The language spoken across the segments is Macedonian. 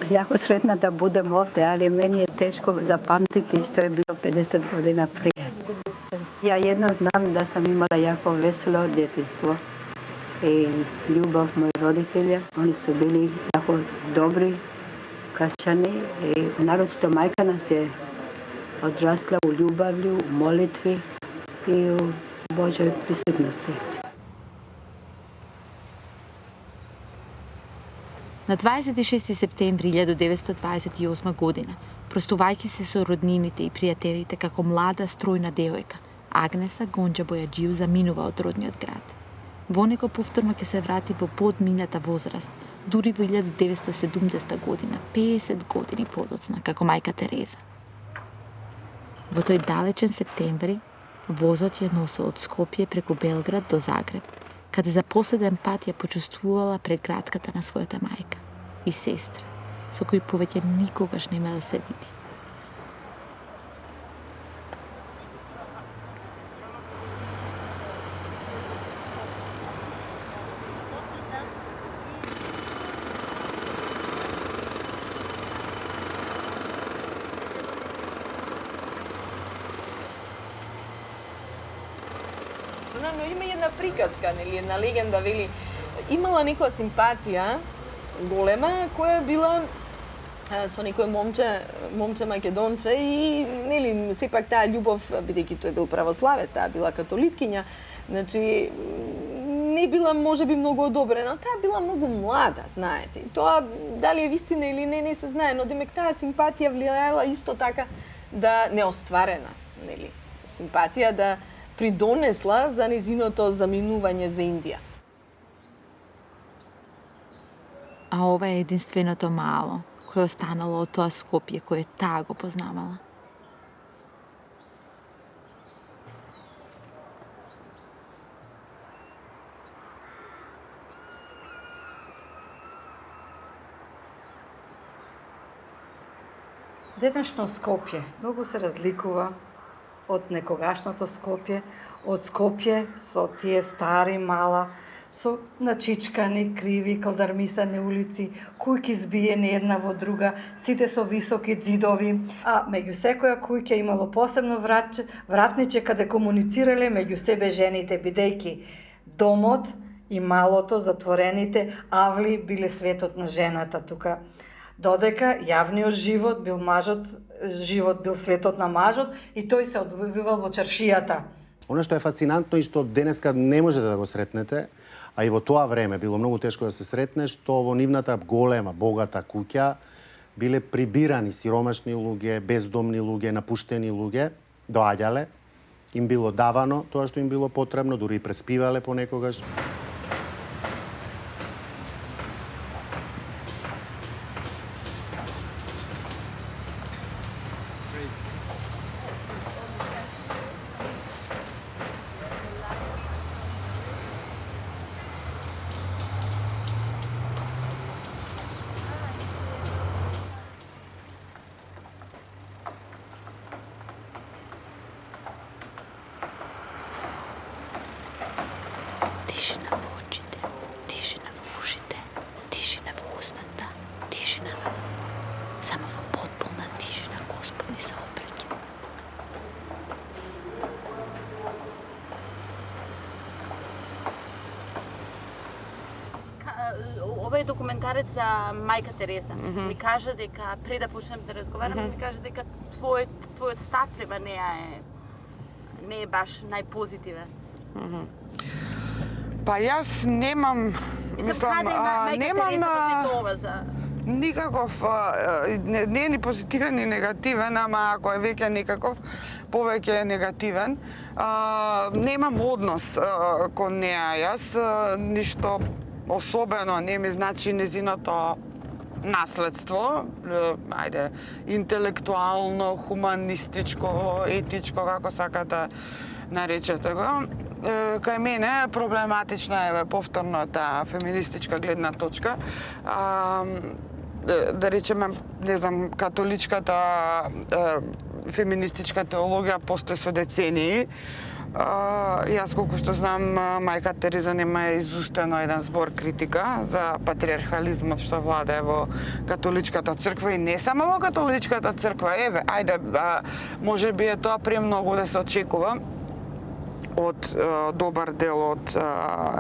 Jako sretna da budem ovdje, ali meni je teško zapamtiti što je bilo 50 godina prije. Ja jedno znam da sam imala jako veselo djetinjstvo i ljubav mojih roditelja. Oni su bili jako dobri kršćani i naročito majka nas je odrasla u ljubavlju, u molitvi i u Božoj prisutnosti. На 26. септември 1928 година, простувајќи се со роднините и пријателите како млада стројна девојка, Агнеса Гонџа Бојаджију заминува од родниот град. Во него повторно ќе се врати во подмината возраст, дури во 1970 година, 50 години подоцна, како мајка Тереза. Во тој далечен септември, возот ја носел од Скопје преку Белград до Загреб, каде за последен пат ја почувствувала преградката на својата мајка и сестра, со кои повеќе никогаш нема да се види. Но има една приказка, нели, една легенда, вели, имала некоја симпатија голема, која била со некој момче македонче и, нели, сепак таа љубов, бидејќи тој бил православец, таа била католиткиња, значи, не била можеби многу одобрена, таа била многу млада, знаете. Тоа дали е вистина или не се знае, но демек таа симпатија влијаела исто така да неостварена, нели, симпатија да придонесла за незиното заминување за Индија. А ова е единственото мало кое останало од тоа Скопје кое таа го познавала. Денешно Скопје многу се разликува од некогашното Скопје, од Скопје со тие стари мала, со начичкани, криви, калдармисани улици, кујки збиени една во друга, сите со високи ѕидови, а меѓу секоја куќа имало посебно вратниче каде комуницирале меѓу себе жените, бидејќи домот и малото, затворените авли биле светот на жената тука. Додека јавниот живот бил светот на мажот и тој се одвивал во чаршијата. Оно што е фасцинантно и што денеска не можете да го сретнете, а и во тоа време било многу тешко да се сретне, што во нивната голема, богата куќа биле прибирани сиромашни луѓе, бездомни луѓе, напуштени луѓе, доаѓале, им било давано тоа што им било потребно, дури и преспивале понекогаш. Тишина. ова е документарец за мајка Тереза. Ми кажа дека, пред да почнем да разговараме, ми кажа дека твојот став према неа не е баш најпозитивен. Па јас немам, мислам, немам никаков, не е ни позитивен ни негативен, ама ако е веќе некаков, повеќе е негативен. Немам однос кон неа. Јас ништо особено не ми значи незиното наследство, ајде, интелектуално, хуманистичко, етичко, како сакате наречете го. Кај мене проблематична е повторно таа феминистичка гледна точка. Да речеме, не знам, католичката феминистичка теологија постои со децении. Јас колку што знам, мајка Тереза нема изустено еден збор критика за патриархализмот што владее во католичката црква и не само во католичката црква. Еве, ајде, може би е тоа премногу да се очекува од добар дел од,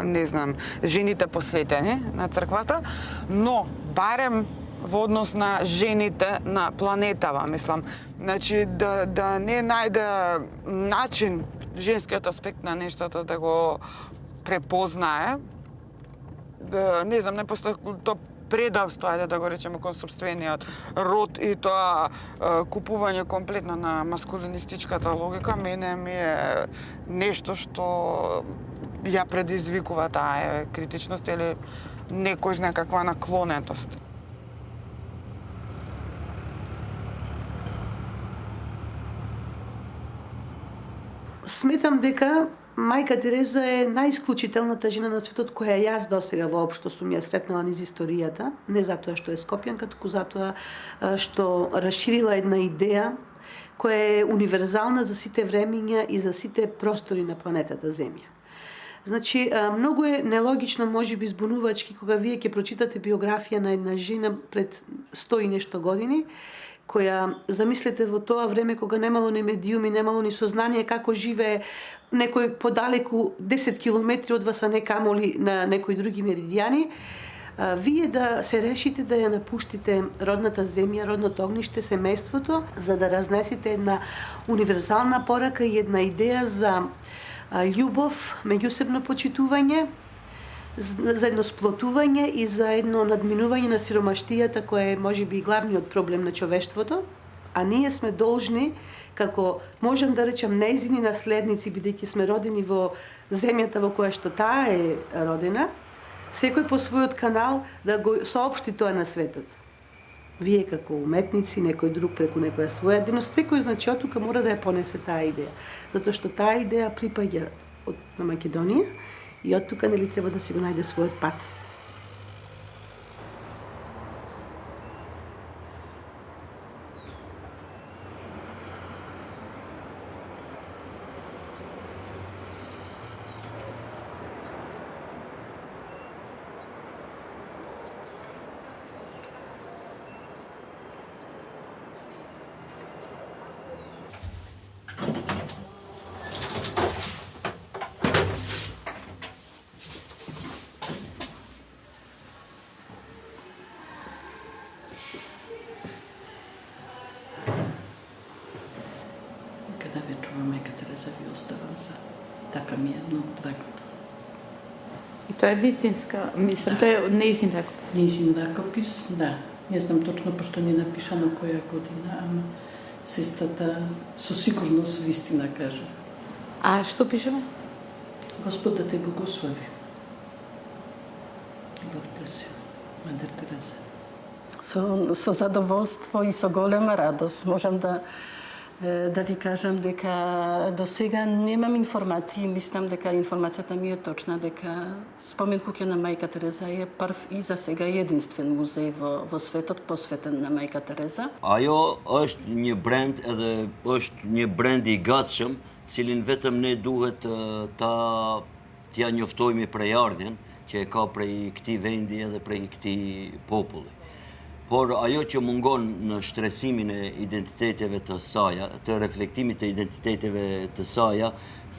не знам, жените посветени на црквата, но барем во однос на жените на планетава, мислам. Значи, да не најде начин женскиот аспект на нештото да го препознае. Не знам, не постои тоа предавство, ајде да го речеме, кон сопствениот род и тоа купување комплетно на маскулинистичката логика, мене ми е нешто што ја предизвикува таа критичност или некој знае каква наклонетост. Сметам дека мајка Тереза е најисклучителната жена на светот која јас досега воопшто сум ја сретнала низ историјата, не затоа што е скопјанка, туку затоа што расширила една идеја која е универзална за сите времиња и за сите простори на планетата Земја. Значи, многу е нелогично, можеби збунувачки, кога вие ќе прочитате биографија на една жена пред 100 и нешто години, која, замислете, во тоа време кога немало ни медиуми, немало ни сознание како живее некој подалеку 10 километри од вас, а не камоли на некои други меридијани, вие да се решите да ја напуштите родната земја, родното огниште, семејството, за да разнесете една универзална порака и една идеја за љубов, меѓусебно почитување, за едно сплотување и за едно надминување на сиромаштијата која е можеби главниот проблем на човештвото, а ние сме должни, како можам да речам нејзини наследници, бидејќи сме родени во земјата во која што таа е родена, секој по својот канал да го соопшти тоа на светот. Вие како уметници, некој друг преку некоја своја дейност, секој значи од тука мора да ја понесе таа идеја, затоа што таа идеја припаѓа на Македонија и од тука нели треба да си го најде својот пат. Да ве чувам, мајка Тереза, ви оставам за така ми е многу драгото. И тоа е вистинска, мислам, тоа е нејзин ракопис. Нејзин ракопис, да. Не знам точно пошто не е напишано која година, ама сестрата со сигурност вистина кажува. А што пишеме? Господ да те благослови. God bless you, Мадер Тереза. Со задоволство и со голема радост можам да ви кажам дека до сега немам информации, мислам дека информацијата ми е точна, дека спомен куќа на мајка Тереза е прв и за сега единствен музеј во светот посветен на мајка Тереза. Ajo është një brand edhe është një brand i gatshëm, cilin vetëm ne duhet t'ja njoftojmë prej ardhjen që e ka prej këtij vendi edhe prej këtij populli. por ajo që mungon në shtresimin e identiteteve të saja, të reflektimit të identiteteve të saja,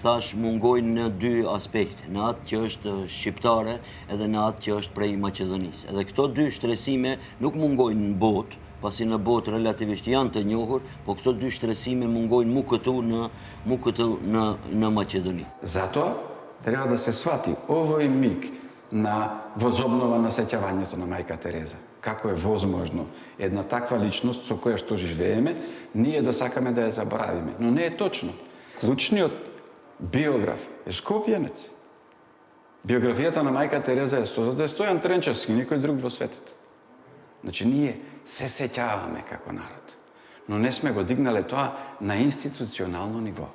thash mungojnë në dy aspekte, në atë që është shqiptare edhe në atë që është prej Maqedonisë. Edhe këto dy shtresime nuk mungojnë në botë, pasi në botë relativisht janë të njohur, po këto dy shtresime mungojnë mu këtu në Maqedoni. Zato treba da se shvati ovoj mik na возобновано сеќавањето на мајка Тереза. Како е возможно една таква личност со која што живееме, ние да сакаме да ја заборавиме. Но не е точно. Клучниот биограф е скопјанец. Биографијата на мајка Тереза е Стојан Тренчевски, никој друг во светот. Значи, ние се сеќаваме како народ, но не сме го дигнале тоа на институционално ниво.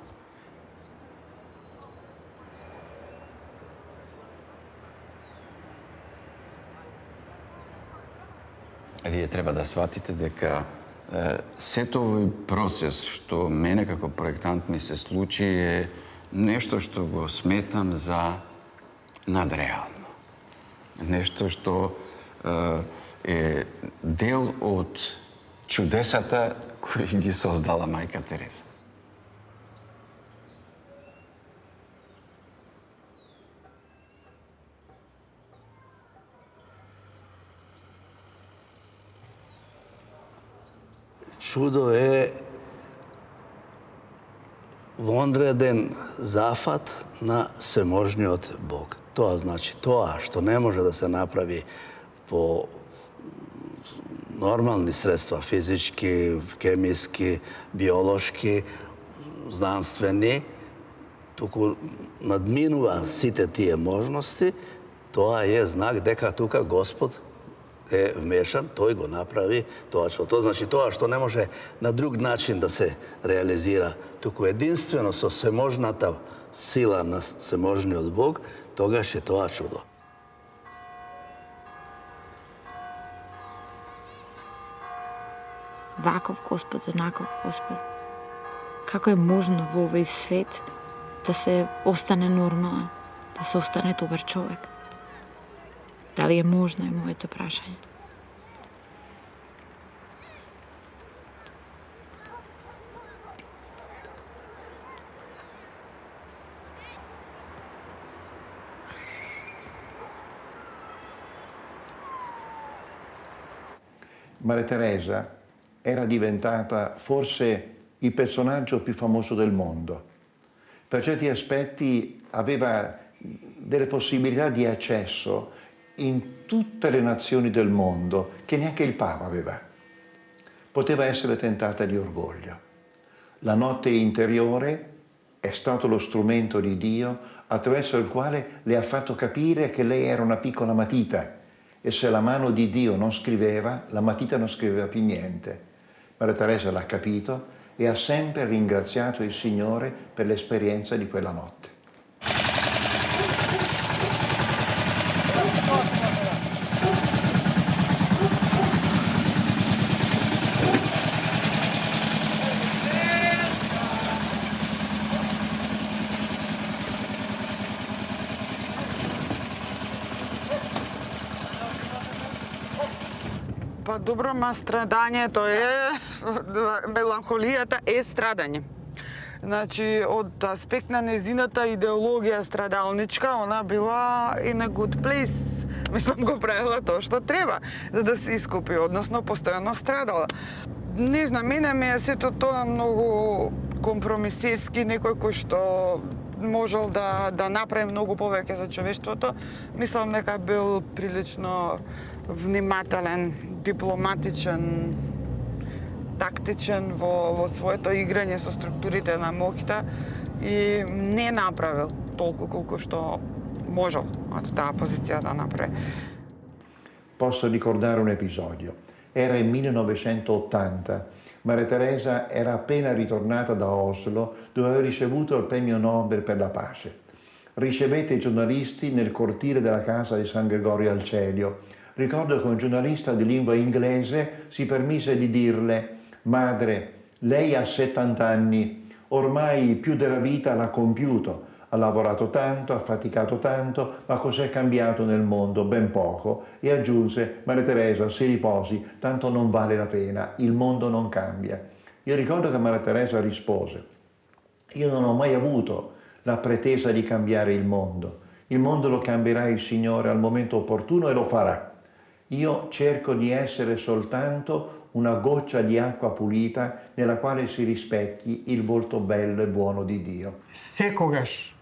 Вие треба да сватите дека сето овој процес што мене како проектант ми се случи е нешто што го сметам за надреално. Нешто што е дел од чудесата кои ги создала мајка Тереза. Чудо е вонреден зафат на всеможниот Бог. Тоа значи тоа што не може да се направи по нормални средства, физички, хемиски, биолошки, знанствени, туку надминува сите тие можности, тоа е знак дека тука Господ е вмешан, тој го направи тоа што. Тоа значи тоа што не може на друг начин да се реализира, туку единствено со всеможната сила на всеможниот Бог, тогаш е тоа чудо. Ваков Господ, онаков Господ. Како е можно во овој свет да се остане нормален, да се остане добар човек? Дали е можно, е моето прашање. Maria Teresa era diventata forse il personaggio più famoso del mondo. Per certi aspetti aveva delle possibilità di accesso in tutte le nazioni del mondo che neanche il Papa aveva. Poteva essere tentata di orgoglio. La notte interiore è stato lo strumento di Dio attraverso il quale le ha fatto capire che lei era una piccola matita e se la mano di Dio non scriveva, la matita non scriveva più niente. Maria Teresa l'ha capito e ha sempre ringraziato il Signore per l'esperienza di quella notte. Па добро, ма страдањето е, меланхолијата е страдање. Значи, од аспект на незината идеологија страдалничка, она била in a good place. Мислам, го правила тоа што треба, за да се искупи, односно постојано страдала. Не знам, мене ми е сето тоа многу компромисерски, некој кој што можел да направи многу повеќе за човештвото. Мислам дека бил прилично внимателен, дипломатичен, тактичен во своето играње со структурите на моќта и не направил толку колку што можел од таа позиција да направи. Posso ricordare un episodio. Era il 1980. Maria Teresa era appena ritornata da Oslo, dove aveva ricevuto il premio Nobel per la pace. Ricevette i giornalisti nel cortile della casa di San Gregorio al Celio. Ricordo che un giornalista di lingua inglese si permise di dirle: «Madre, lei ha 70 anni, ormai più della vita l'ha compiuto, ha lavorato tanto, ha faticato tanto, ma cos'è cambiato nel mondo? Ben poco. E aggiunse, Maria Teresa, si riposi, tanto non vale la pena, il mondo non cambia. Io ricordo che Maria Teresa rispose, io non ho mai avuto la pretesa di cambiare il mondo lo cambierà il Signore al momento opportuno e lo farà. Io cerco di essere soltanto una goccia di acqua pulita nella quale si rispecchi il volto bello e buono di Dio. Секогаш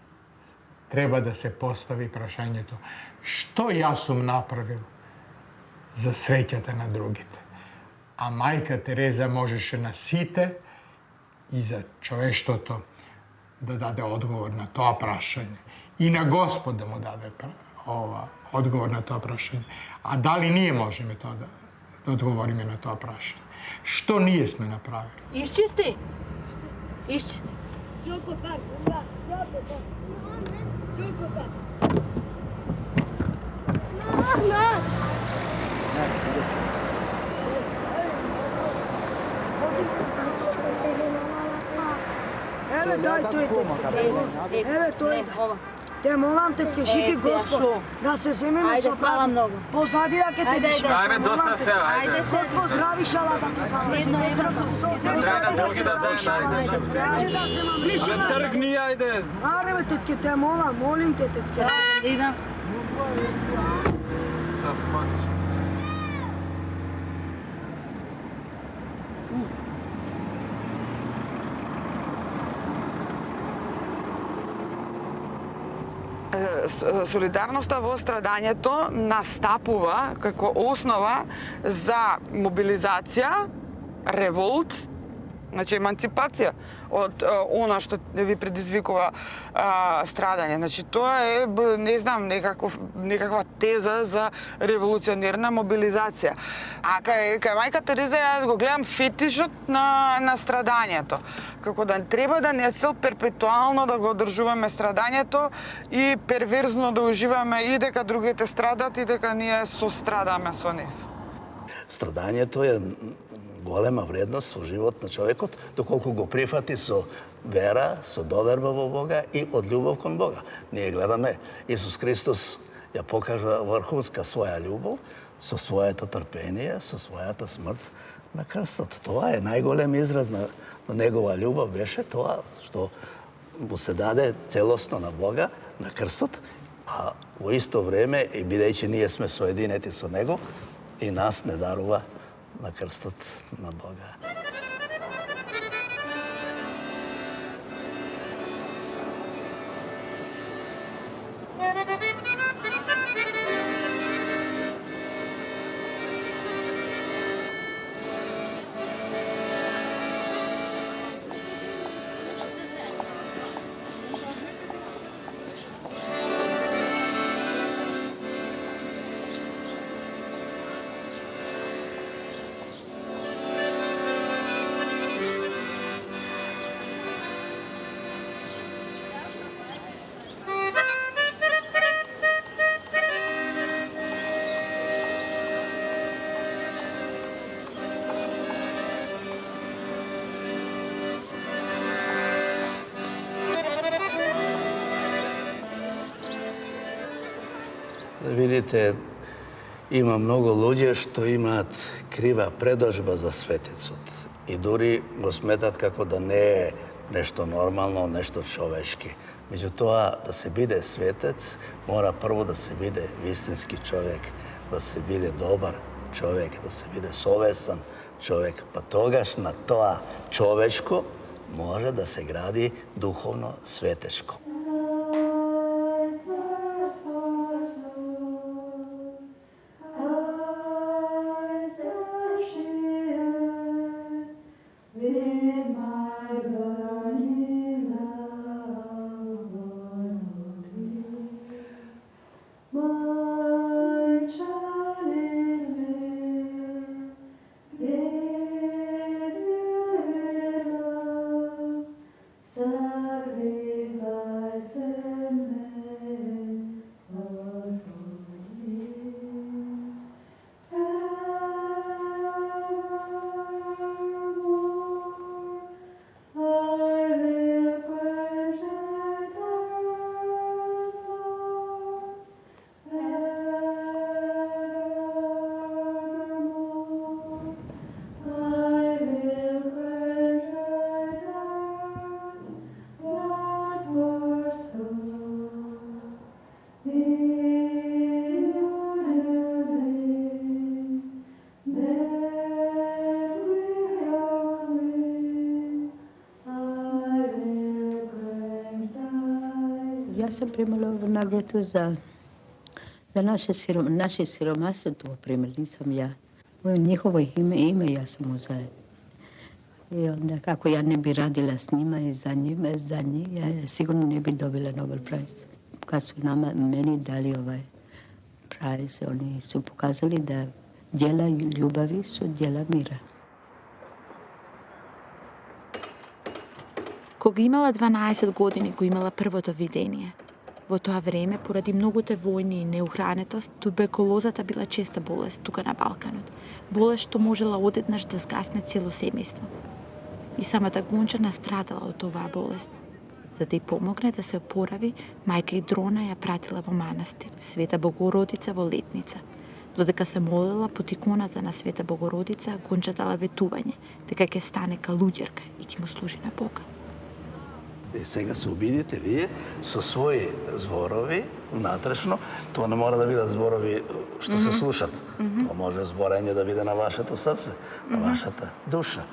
треба да се постави прашањето што јас сум направил за среќата на другите. А мајка Тереза можеше на сите и за човештвото да даде одговор на тоа прашање. И на Господ да му даде одговор на тоа прашање. А дали ние можеме тоа да одговориме на тоа прашање? Што ние сме направили? Исчисти! Исчисти! Еве, дай тој те. Еве тој. Те молам те, ќе шити Господ, да се земеме со правда. Позади да ке те диши. Ајде, доста се, ајде. Господ здрави шала да ти пава. Едно, Треба да други да дошла, ајде. Тргни, ајде. Аре бе, тетке, те молам, молим те, тетке. Идам. The fuck? Солидарноста во страдањето настапува како основа за мобилизација, револт, значи еманципација од она што ви предизвикува страдање. Значи тоа е, не знам, некаква теза за револуционерна мобилизација. А кај мајка Тереза јас го гледам фетишот на страдањето. Како да треба да не цел перпетуално да го одржуваме страдањето и перверзно да уживаме и дека другите страдат и дека ние сострадаме со нив. Страдањето е голема вредност во живот на човекот, доколку го прифати со вера, со доверба во Бога и од љубов кон Бога. Ние гледаме Исус Христос ја покажа врхунска своја љубов со своето трпение, со својата смрт на крстот. Тоа е најголем израз на негова љубов, беше тоа што му се даде целосно на Бога на крстот, а во исто време, и бидејќи ние сме соединети со него, и нас не дарува на крстот на Бога. Видите, има многу луѓе што имаат крива предожба за светецот и дури го сметат како да не е нешто нормално, нешто човечки. Меѓутоа, да се биде светец, мора прво да се биде вистински човек, да се биде добар човек, да се биде совесен човек, па тогаш на тоа човечко може да се гради духовно светечко. Salve sam primala nagradu za naše siromaštvo to primili, nisam ja. U njihovo ime ja sam uzela. I onda kako ja ne bi radila s njima i za njih, ja sigurno ne bi dobila Nobel prize. Kad su meni dali ovaj prize, oni su pokazali da djela ljubavi su djela mira. Кога имала 12 години, го имала првото видение. Во тоа време, поради многуте војни и неухранетост, туберкулозата била честа болест тука на Балканот. Болест што можела одеднаш да згасне цело семејство. И самата Гонча настрадала од оваа болест. За да й помогне да се опорави, мајка и Дрона ја пратила во манастир, Света Богородица во Летница. Додека се молела под иконата на Света Богородица, Гонча дала ветување, дека ќе стане калуѓерка и ќе му служи на Бога. И сега се обидите вие со своји зборови внатрешно. Тоа не мора да бидат зборови што се слушат. Тоа може зборење да биде на вашето срце, на вашата душа.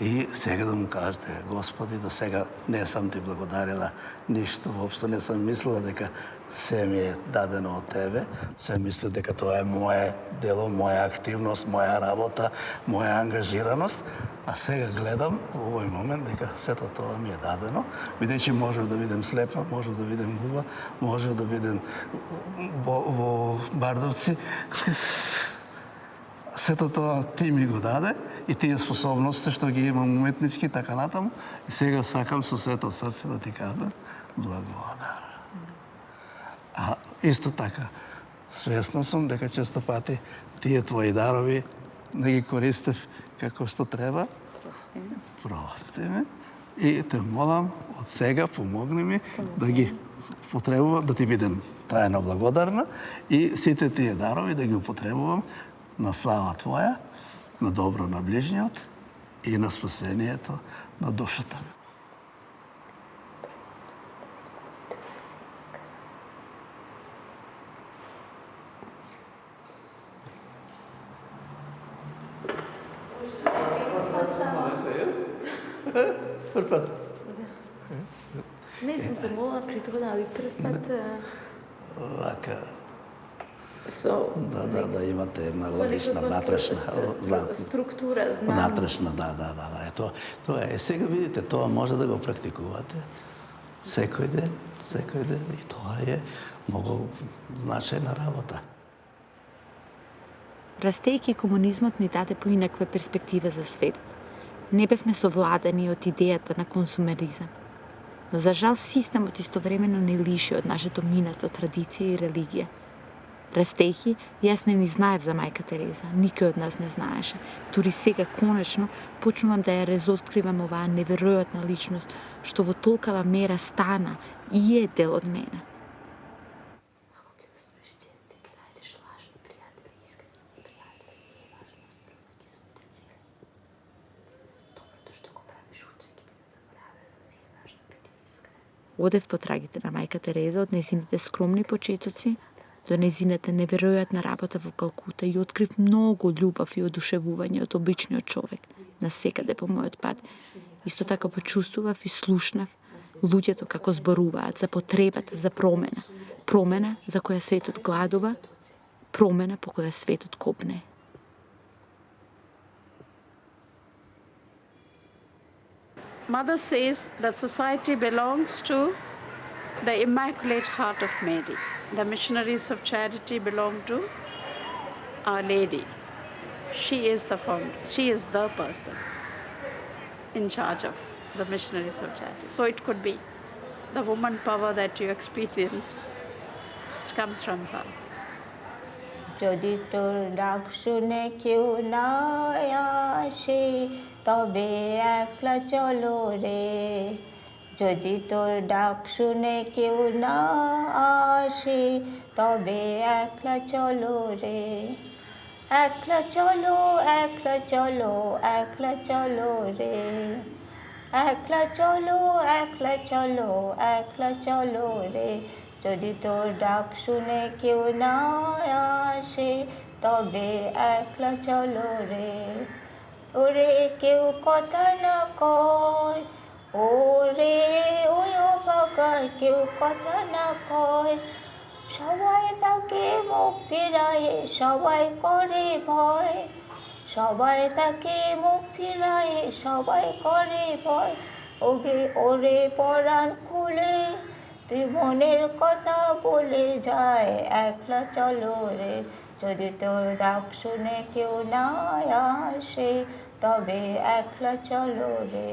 И сега да му кажете, Господи, до сега не сам ти благодарила ништо, воопшто не сам мислила дека се ми е дадено од тебе, се мислил дека тоа е моје дело, моја активност, моја работа, моја ангажираност, а сега гледам во овој момент дека сето тоа ми е дадено, бидејќи можев да бидем слепа, можев да бидем глува, можев да бидем во Бардовци. Сето тоа ти ми го даде и тие способности што ги имам уметнички, така натаму. И сега сакам со сето срце да ти кажам благодарам. А исто така, свесна сум дека често пати тие твои дарови не ги користев како што треба. Прости ме. И те молам од сега помогни ми да ги употребувам, да ти бидем трајно благодарна и сите тие дарови да ги употребувам на слава Твоја, на добро на ближниот и на спасението на душата ми. Прв пат? Не сум се молила при тоа, али прв пат... Вака... Да, имате една логична, натрешна структура, знам. Натрешна, да. Тоа е. Сега видите, тоа може да го практикувате секој ден, и тоа е многу значајна работа. Растејќи комунизмот ни даде поинаква перспектива за светот. Не бевме совладани од идејата на консумеризам. Но за жал системот истовремено не лиши од нашето минато традиција и религија. Растејќи, јас не ни знаев за мајка Тереза, никој од нас не знаеше. Дури сега, конечно, почнувам да ја разоткривам оваа неверојатна личност, што во толкава мера стана и е дел од мене. Одев по трагите на мајка Тереза од незините скромни почетоци до незината неверојатна работа во Калкута и открив многу љубов и одушевување од обичниот човек насекаде по мојот пат. Исто така почувствував и слушнав луѓето како зборуваат за потребата за промена. Промена за која светот гладува, промена по која светот копне. Mother says that society belongs to the Immaculate Heart of Mary. The missionaries of charity belong to Our Lady. She is the founder. She is the person in charge of the missionaries of charity. So it could be the woman power that you experience. It comes from her. যদি তোর ডাক শুনে কেউ না আসে তবে একলা চলো রে যদি তোর ডাক শুনে কেউ না আসে তবে একলা চলো রে একলা চলো একলা চলো একলা চলো রে একলা চলো একলা চলো একলা চলো রে যদি তোর ডাক শুনে কেউ না আসে তবে একলা চলো রে ওরে কেউ কথা না কয় ওরে ওই অভাগার কেউ কথা না কয়, সবাই তাকে মুখ ফিরায়ে সবাই করে ভয়, সবাই তাকে মুখ ফিরায়ে সবাই করে ভয়। ওগে ওরে পরাণ খুলে তুই মনের কথা বলে যায়, একলা চলো রে যদি তোর ডাক শুনে কেউ না আসে, তবে একলা চলো রে।